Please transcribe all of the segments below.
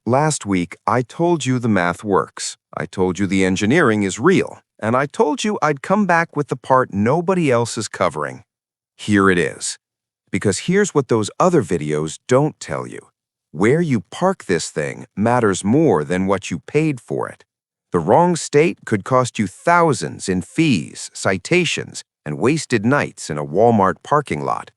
Last week, I told you the math works. I told you the engineering is real. And I told you I'd come back with the part nobody else is covering. Here it is. Because here's what those other videos don't tell you. Where you park this thing matters more than what you paid for it. The wrong state could cost you thousands in fees, citations, and wasted nights in a Walmart parking lot.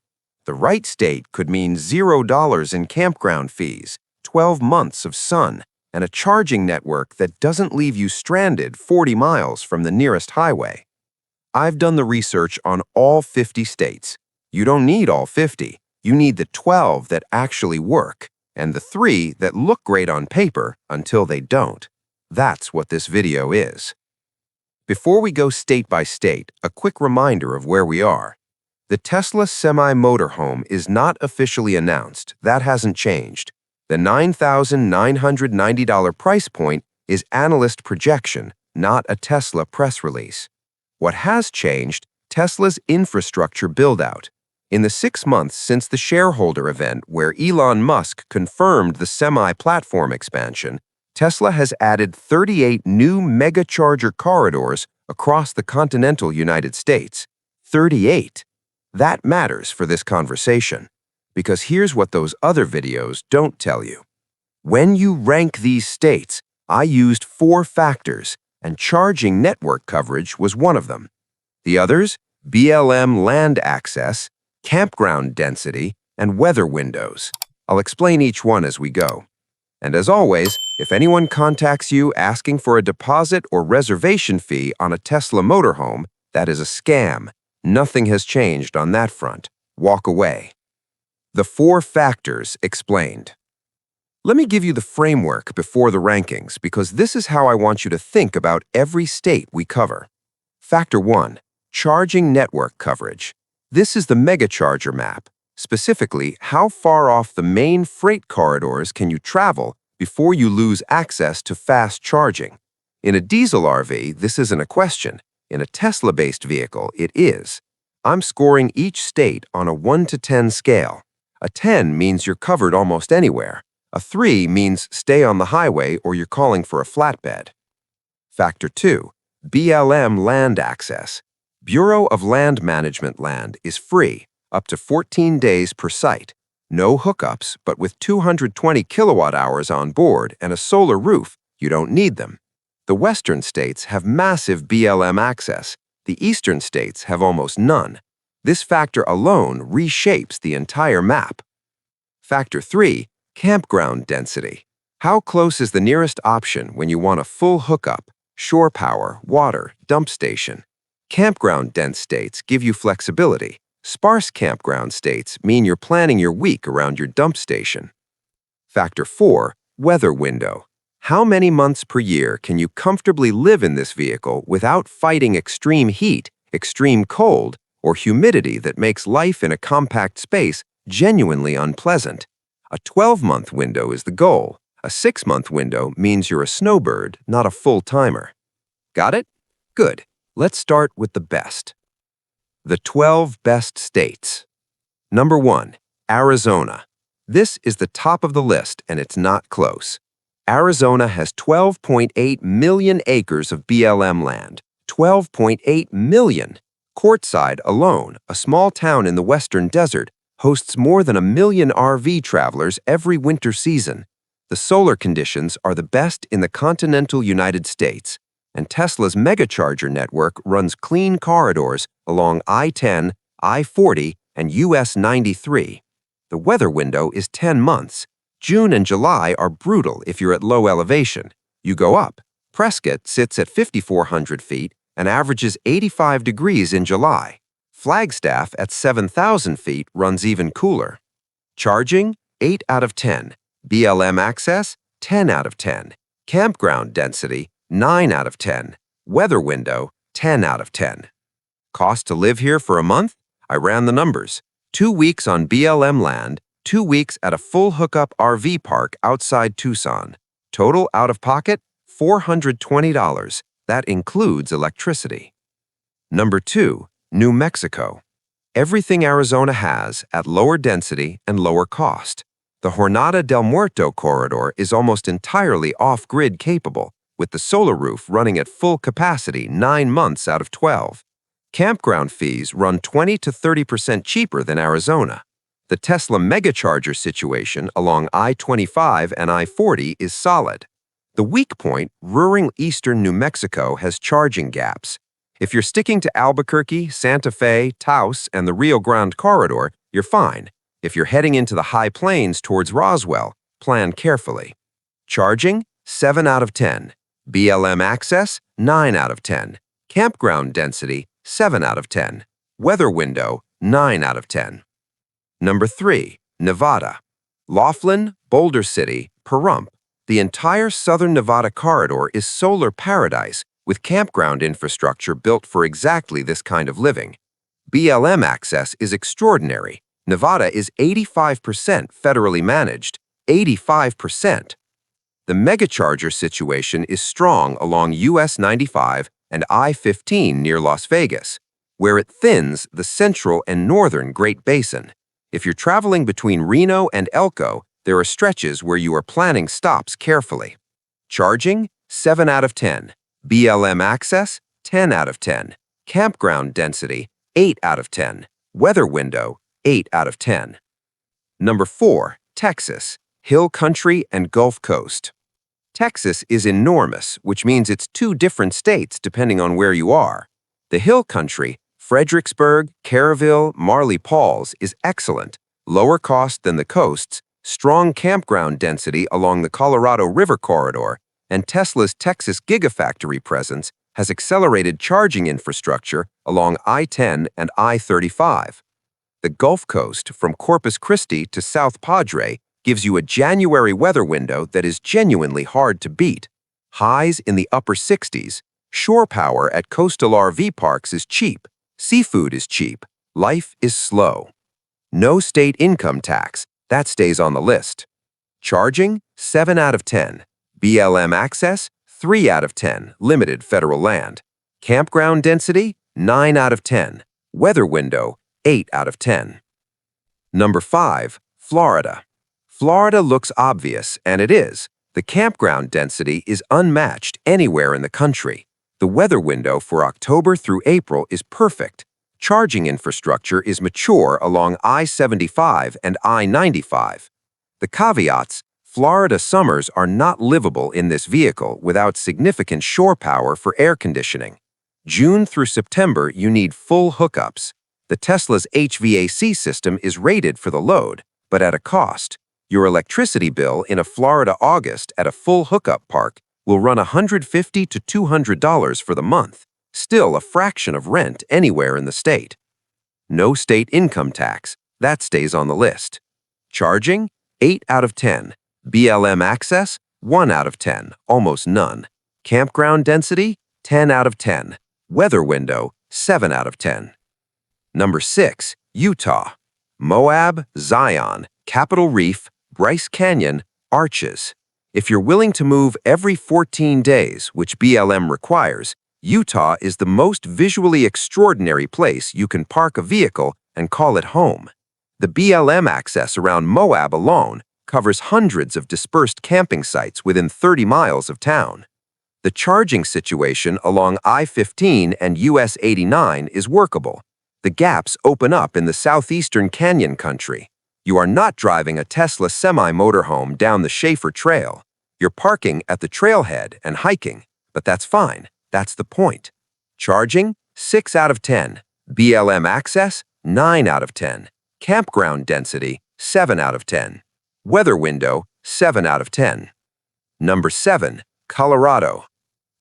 The right state could mean $0 in campground fees, 12 months of sun, and a charging network that doesn't leave you stranded 40 miles from the nearest highway. I've done the research on all 50 states. You don't need all 50. You need the 12 that actually work, and the 3 that look great on paper until they don't. That's what this video is. Before we go state by state, a quick reminder of where we are. The Tesla Motorhome is not officially announced. That hasn't changed. The $9,990 price point is analyst projection, not a Tesla press release. What has changed, Tesla's infrastructure build-out. In the 6 months since the shareholder event where Elon Musk confirmed the semi-platform expansion, Tesla has added 38 new mega-charger corridors across the continental United States. 38. That matters for this conversation. Because here's what those other videos don't tell you. When you rank these states, I used 4 factors, and charging network coverage was one of them. The others, BLM land access, campground density, and weather windows. I'll explain each one as we go. And as always, if anyone contacts you asking for a deposit or reservation fee on a Tesla motorhome, that is a scam. Nothing has changed on that front. Walk away. The 4 factors explained. Let me give you the framework before the rankings because this is how I want you to think about every state we cover. Factor 1, charging network coverage. This is the megacharger map. Specifically, how far off the main freight corridors can you travel before you lose access to fast charging? In a diesel RV, this isn't a question. In a Tesla-based vehicle, it is. I'm scoring each state on a 1 to 10 scale. A 10 means you're covered almost anywhere. A 3 means stay on the highway or you're calling for a flatbed. Factor 2, BLM land access. Bureau of Land Management land is free, up to 14 days per site. No hookups, but with 220 kilowatt hours on board and a solar roof, you don't need them. The western states have massive BLM access. The eastern states have almost none. This factor alone reshapes the entire map. Factor 3, campground density. How close is the nearest option when you want a full hookup, shore power, water, dump station? Campground-dense states give you flexibility. Sparse campground states mean you're planning your week around your dump station. Factor 4, weather window. How many months per year can you comfortably live in this vehicle without fighting extreme heat, extreme cold, or humidity that makes life in a compact space genuinely unpleasant? A 12-month window is the goal. A 6-month window means you're a snowbird, not a full-timer. Got it? Good. Let's start with the best. The 12 best states. Number 1, Arizona. This is the top of the list, and it's not close. Arizona has 12.8 million acres of BLM land. 12.8 million. Quartzsite alone, a small town in the western desert, hosts more than 1 million RV travelers every winter season. The solar conditions are the best in the continental United States, and Tesla's megacharger network runs clean corridors along I-10, I-40, and US 93. The weather window is 10 months. June and July are brutal if you're at low elevation. You go up. Prescott sits at 5,400 feet and averages 85 degrees in July. Flagstaff at 7,000 feet runs even cooler. Charging, 8 out of 10. BLM access, 10 out of 10. Campground density, 9 out of 10. Weather window, 10 out of 10. Cost to live here for a month? I ran the numbers. 2 weeks on BLM land, 2 weeks at a full hookup RV park outside Tucson. Total out of pocket, $420. That includes electricity. Number 2, New Mexico. Everything Arizona has at lower density and lower cost. The Jornada del Muerto corridor is almost entirely off-grid capable, with the solar roof running at full capacity 9 months out of 12. Campground fees run 20 to 30% cheaper than Arizona. The Tesla megacharger situation along I-25 and I-40 is solid. The weak point, rural eastern New Mexico, has charging gaps. If you're sticking to Albuquerque, Santa Fe, Taos, and the Rio Grande corridor, you're fine. If you're heading into the high plains towards Roswell, plan carefully. Charging, 7 out of 10. BLM access, 9 out of 10. Campground density, 7 out of 10. Weather window, 9 out of 10. Number 3. Nevada. Laughlin, Boulder City, Pahrump. The entire southern Nevada corridor is solar paradise, with campground infrastructure built for exactly this kind of living. BLM access is extraordinary. Nevada is 85% federally managed. 85%. The megacharger situation is strong along US 95 and I-15 near Las Vegas, where it thins the central and northern Great Basin. If you're traveling between Reno and Elko, there are stretches where you are planning stops carefully. Charging, 7 out of 10. BLM access, 10 out of 10. Campground density, 8 out of 10. Weather window, 8 out of 10. Number 4. Texas. Hill country and Gulf Coast. Texas is enormous, which means it's 2 different states depending on where you are. The hill country, Fredericksburg, Caryville, Marley Falls, is excellent, lower cost than the coasts, strong campground density along the Colorado River corridor, and Tesla's Texas Gigafactory presence has accelerated charging infrastructure along I-10 and I-35. The Gulf Coast, from Corpus Christi to South Padre, gives you a January weather window that is genuinely hard to beat. Highs in the upper 60s. Shore power at coastal RV parks is cheap. Seafood is cheap. Life is slow. No state income tax. That stays on the list. Charging, 7 out of 10. BLM access, 3 out of 10, limited federal land. Campground density, 9 out of 10. Weather window, 8 out of 10. Number 5. Florida. Florida looks obvious, and it is. The campground density is unmatched anywhere in the country. The weather window for October through April is perfect. Charging infrastructure is mature along I-75 and I-95. The caveats: Florida summers are not livable in this vehicle without significant shore power for air conditioning. June through September, you need full hookups. The Tesla's HVAC system is rated for the load, but at a cost. Your electricity bill in a Florida August at a full hookup park will run $150 to $200 for the month, still a fraction of rent anywhere in the state. No state income tax. That stays on the list. Charging, 8 out of 10. BLM access, 1 out of 10, almost none. Campground density, 10 out of 10. Weather window, 7 out of 10. Number 6. Utah. Moab, Zion, Capitol Reef, Bryce Canyon, Arches. If you're willing to move every 14 days, which BLM requires, Utah is the most visually extraordinary place you can park a vehicle and call it home. The BLM access around Moab alone covers hundreds of dispersed camping sites within 30 miles of town. The charging situation along I-15 and US 89 is workable. The gaps open up in the southeastern canyon country. You are not driving a Tesla semi-motorhome down the Schaefer Trail. You're parking at the trailhead and hiking, but that's fine. That's the point. Charging, 6 out of 10. BLM access, 9 out of 10. Campground density, 7 out of 10. Weather window, 7 out of 10. Number 7. Colorado.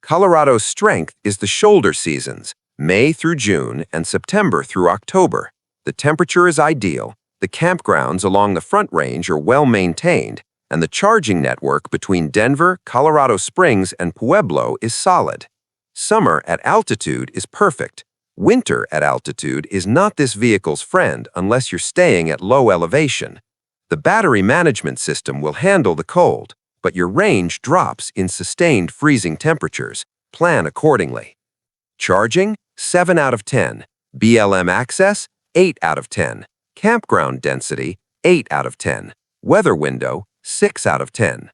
Colorado's strength is the shoulder seasons, May through June and September through October. The temperature is ideal. The campgrounds along the Front Range are well maintained, and the charging network between Denver, Colorado Springs, and Pueblo is solid. Summer at altitude is perfect. Winter at altitude is not this vehicle's friend unless you're staying at low elevation. The battery management system will handle the cold, but your range drops in sustained freezing temperatures. Plan accordingly. Charging, 7 out of 10. BLM access, 8 out of 10. Campground density, 8 out of 10. Weather window, 6 out of 10.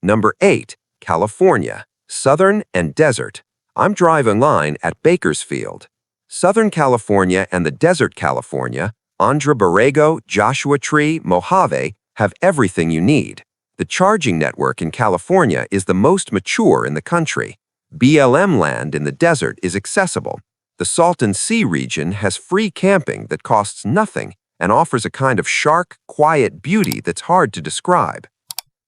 Number 8, California, Southern and Desert. I'm driving line at Bakersfield. Southern California and the Desert California, Andhra Borrego, Joshua Tree, Mojave, have everything you need. The charging network in California is the most mature in the country. BLM land in the desert is accessible. The Salton Sea region has free camping that costs nothing and offers a kind of sharp, quiet beauty that's hard to describe.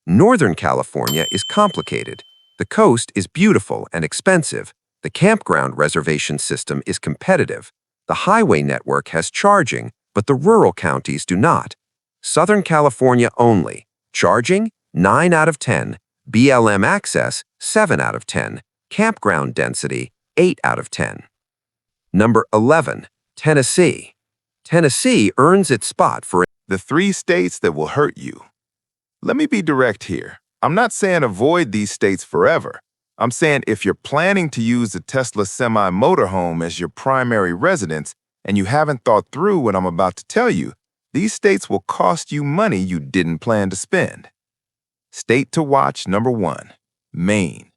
Northern California is complicated. The coast is beautiful and expensive. The campground reservation system is competitive. The highway network has charging, but the rural counties do not. Southern California only. Charging, 9 out of 10. BLM access, 7 out of 10. Campground density, 8 out of 10. Number 11, Tennessee. Tennessee earns its spot for The 3 states that will hurt you. Let me be direct here. I'm not saying avoid these states forever. I'm saying if you're planning to use the Tesla Motorhome as your primary residence and you haven't thought through what I'm about to tell you, these states will cost you money you didn't plan to spend. State to watch number 1, Maine.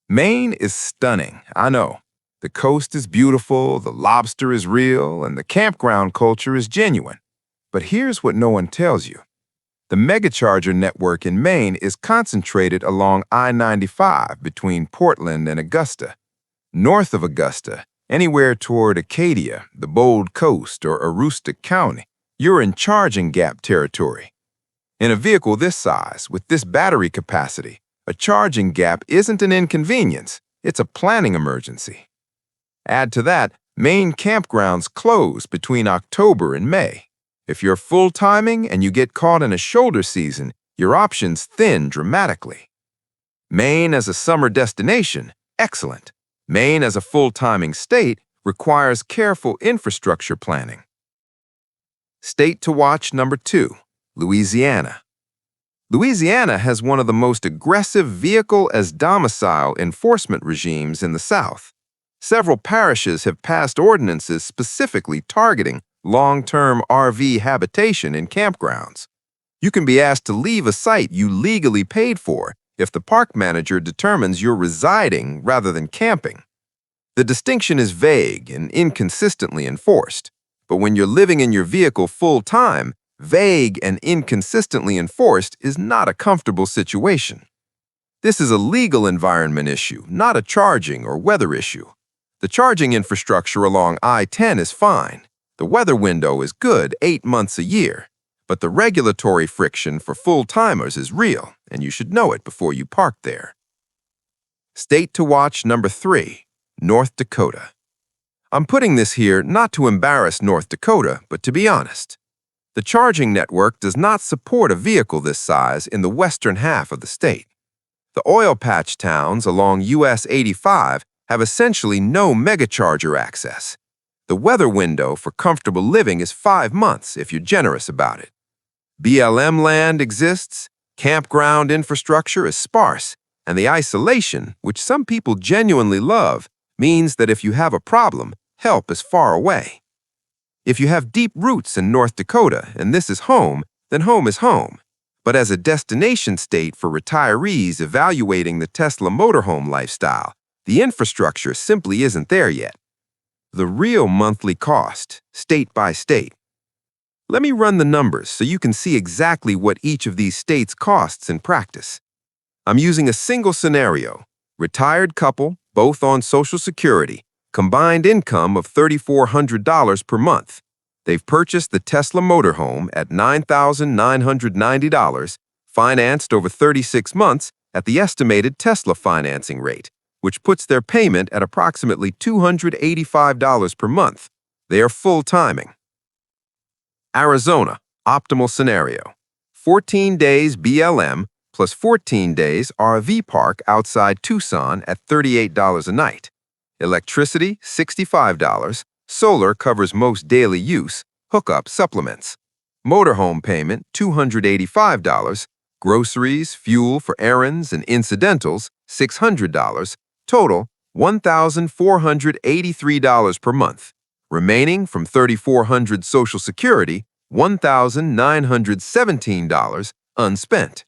Maine is stunning, I know. The coast is beautiful, the lobster is real, and the campground culture is genuine. But here's what no one tells you. The megacharger network in Maine is concentrated along I-95 between Portland and Augusta. North of Augusta, anywhere toward Acadia, the Bold Coast, or Aroostook County, you're in charging gap territory. In a vehicle this size, with this battery capacity, a charging gap isn't an inconvenience, it's a planning emergency. Add to that, Maine campgrounds close between October and May. If you're full-timing and you get caught in a shoulder season, your options thin dramatically. Maine as a summer destination, excellent. Maine as a full-timing state requires careful infrastructure planning. State to watch number 2, Louisiana. Louisiana has one of the most aggressive vehicle as domicile enforcement regimes in the South. Several parishes have passed ordinances specifically targeting long-term RV habitation in campgrounds. You can be asked to leave a site you legally paid for if the park manager determines you're residing rather than camping. The distinction is vague and inconsistently enforced, but when you're living in your vehicle full-time, vague and inconsistently enforced is not a comfortable situation. This is a legal environment issue, not a charging or weather issue. The charging infrastructure along I-10 is fine. The weather window is good 8 months a year. But the regulatory friction for full-timers is real, and you should know it before you park there. State to watch number 3, North Dakota. I'm putting this here not to embarrass North Dakota, but to be honest. The charging network does not support a vehicle this size in the western half of the state. The oil patch towns along US 85 have essentially no megacharger access. The weather window for comfortable living is 5 months if you're generous about it. BLM land exists, campground infrastructure is sparse, and the isolation, which some people genuinely love, means that if you have a problem, help is far away. If you have deep roots in North Dakota and this is home, then home is home. But as a destination state for retirees evaluating the Tesla Motorhome lifestyle, the infrastructure simply isn't there yet. The real monthly cost, state by state. Let me run the numbers so you can see exactly what each of these states costs in practice. I'm using a single scenario. Retired couple, both on Social Security, combined income of $3,400 per month. They've purchased the Tesla Motorhome at $9,990, financed over 36 months at the estimated Tesla financing rate, which puts their payment at approximately $285 per month. They are full-timing. Arizona, optimal scenario. 14 days BLM plus 14 days RV park outside Tucson at $38 a night. Electricity, $65. Solar covers most daily use. Hookup supplements. Motorhome payment, $285. Groceries, fuel for errands, and incidentals, $600. Total, $1,483 per month. Remaining from $3,400 Social Security, $1,917 unspent.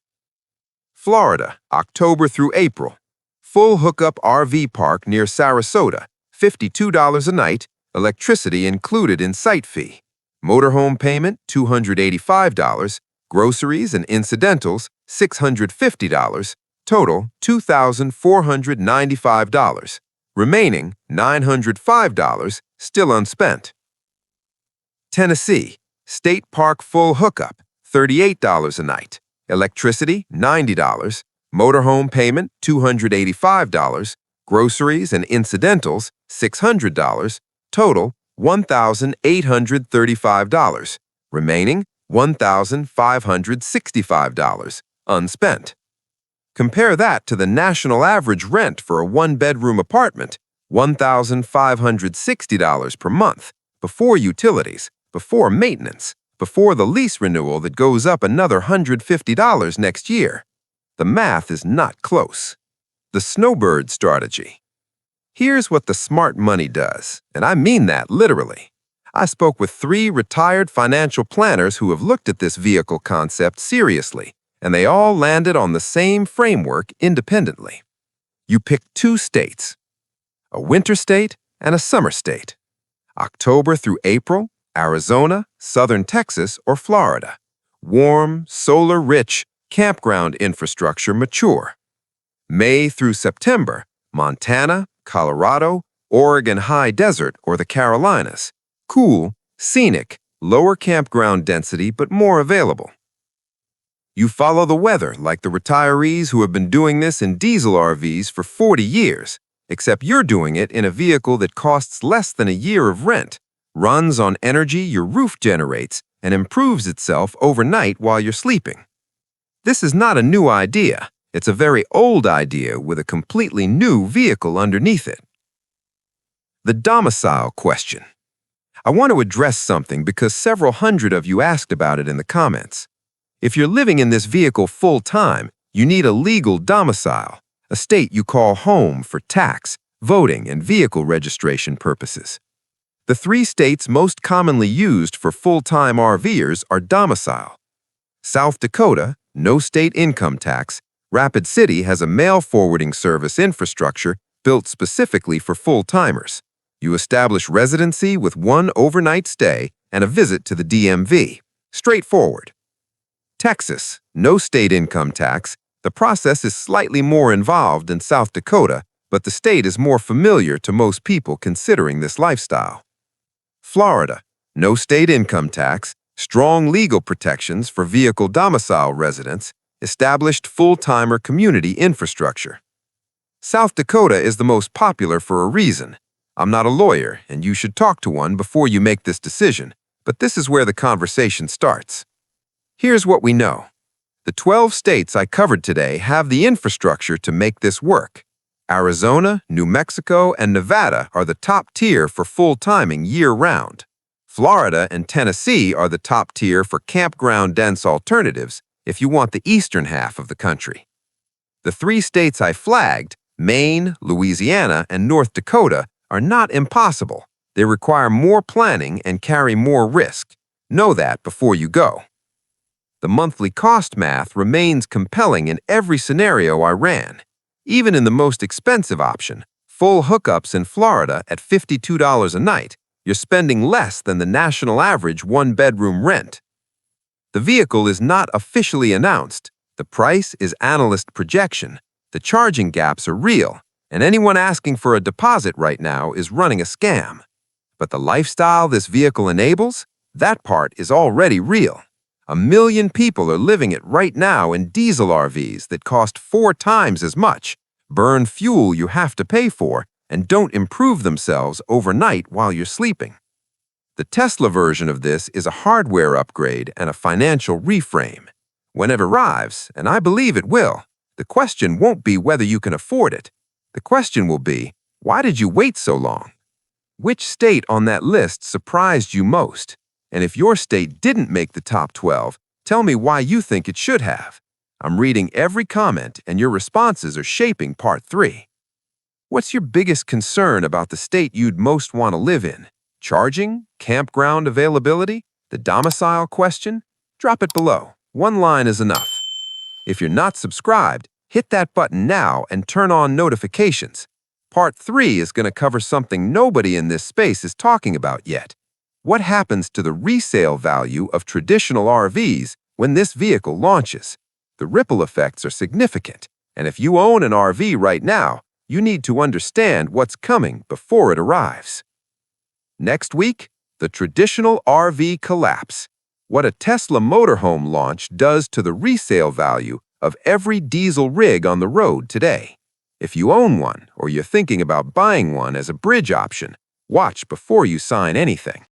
Florida, October through April. Full hookup RV park near Sarasota, $52 a night, electricity included in site fee. Motorhome payment, $285, groceries and incidentals, $650, total $2,495. Remaining $905, still unspent. Tennessee, State Park full hookup, $38 a night. Electricity, $90. Motorhome payment, $285. Groceries and incidentals, $600. Total, $1,835. Remaining, $1,565. Unspent. Compare that to the national average rent for a one-bedroom apartment, $1,560 per month, before utilities, before maintenance, before the lease renewal that goes up another $150 next year. The math is not close. The snowbird strategy. Here's what the smart money does, and I mean that literally. I spoke with 3 retired financial planners who have looked at this vehicle concept seriously, and they all landed on the same framework independently. You pick 2 states, a winter state and a summer state. October through April, Arizona, southern Texas, or Florida. Warm, solar-rich, campground infrastructure mature. May through September, Montana, Colorado, Oregon high desert, or the Carolinas. Cool, scenic, lower campground density but more available. You follow the weather like the retirees who have been doing this in diesel RVs for 40 years, except you're doing it in a vehicle that costs less than a year of rent, runs on energy your roof generates, and improves itself overnight while you're sleeping. This is not a new idea. It's a very old idea with a completely new vehicle underneath it. The domicile question. I want to address something because several hundred of you asked about it in the comments. If you're living in this vehicle full-time, you need a legal domicile, a state you call home for tax, voting, and vehicle registration purposes. The 3 states most commonly used for full-time RVers are domicile. South Dakota, no state income tax. Rapid City has a mail forwarding service infrastructure built specifically for full-timers. You establish residency with 1 overnight stay and a visit to the DMV. Straightforward. Texas, no state income tax. The process is slightly more involved than South Dakota, but the state is more familiar to most people considering this lifestyle. Florida, no state income tax, strong legal protections for vehicle domicile residents, established full-timer community infrastructure. South Dakota is the most popular for a reason. I'm not a lawyer, and you should talk to one before you make this decision, but this is where the conversation starts. Here's what we know. The 12 states I covered today have the infrastructure to make this work. Arizona, New Mexico, and Nevada are the top tier for full-timing year-round. Florida and Tennessee are the top tier for campground-dense alternatives if you want the eastern half of the country. The 3 states I flagged, Maine, Louisiana, and North Dakota, are not impossible. They require more planning and carry more risk. Know that before you go. The monthly cost math remains compelling in every scenario I ran. Even in the most expensive option, full hookups in Florida at $52 a night, you're spending less than the national average one-bedroom rent. The vehicle is not officially announced. The price is analyst projection. The charging gaps are real, and anyone asking for a deposit right now is running a scam. But the lifestyle this vehicle enables, that part is already real. 1 million people are living it right now in diesel RVs that cost 4 times as much, burn fuel you have to pay for, and don't improve themselves overnight while you're sleeping. The Tesla version of this is a hardware upgrade and a financial reframe. When it arrives, and I believe it will, the question won't be whether you can afford it. The question will be, why did you wait so long? Which state on that list surprised you most? And if your state didn't make the top 12, tell me why you think it should have. I'm reading every comment, and your responses are shaping part 3. What's your biggest concern about the state you'd most want to live in? Charging? Campground availability? The domicile question? Drop it below. One line is enough. If you're not subscribed, hit that button now and turn on notifications. Part 3 is going to cover something nobody in this space is talking about yet. What happens to the resale value of traditional RVs when this vehicle launches? The ripple effects are significant, and if you own an RV right now, you need to understand what's coming before it arrives. Next week, the traditional RV collapse. What a Tesla Motorhome launch does to the resale value of every diesel rig on the road today. If you own one or you're thinking about buying one as a bridge option, watch before you sign anything.